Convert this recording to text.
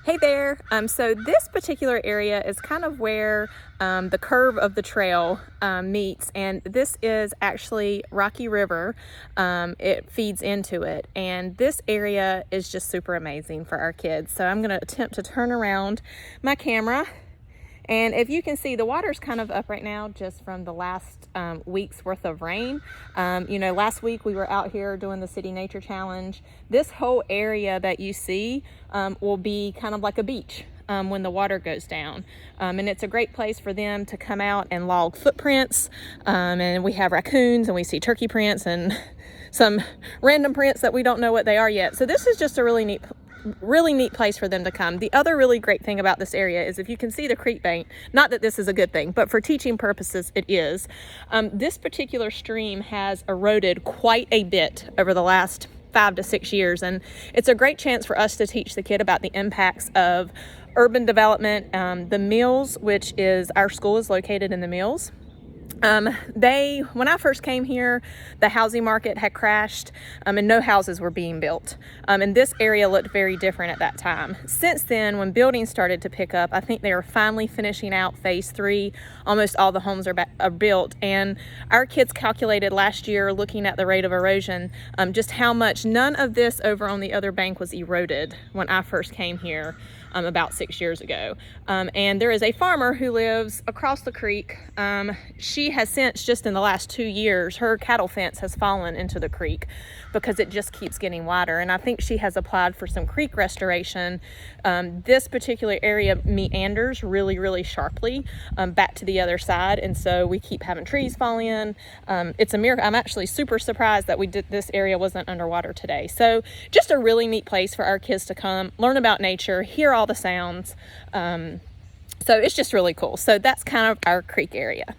Hey there. So this particular area is kind of where the curve of the trail meets, and this is actually Rocky River. It feeds into it, and this area is just super amazing for our kids. So I'm going to attempt to turn around my camera. And if you can see, the water's kind of up right now just from the last week's worth of rain. Last week we were out here doing the City Nature Challenge. This whole area that you see will be kind of like a beach when the water goes down. And it's a great place for them to come out and log footprints. And we have raccoons and we see turkey prints and some random prints that we don't know what they are yet. So this is just a really neat place for them to come. The other really great thing about this area is if you can see the creek bank, not that this is a good thing, but for teaching purposes it is. This particular stream has eroded quite a bit over the last 5 to 6 years, and it's a great chance for us to teach the kid about the impacts of urban development. The Mills, which is our school, is located in the Mills. When I first came here, the housing market had crashed and no houses were being built. And this area looked very different at that time. Since then, when buildings started to pick up, I think they are finally finishing out phase 3. Almost all the homes are built. And our kids calculated last year, looking at the rate of erosion, just how much none of this over on the other bank was eroded when I first came here. About 6 years ago. And there is a farmer who lives across the creek. She has since, just in the last 2 years, her cattle fence has fallen into the creek because it just keeps getting wider. And I think she has applied for some creek restoration. This particular area meanders really, really sharply back to the other side. And so we keep having trees fall in. It's a miracle. I'm actually super surprised that this area wasn't underwater today. So just a really neat place for our kids to come, learn about nature, hear all the sounds. So it's just really cool. So that's kind of our creek area.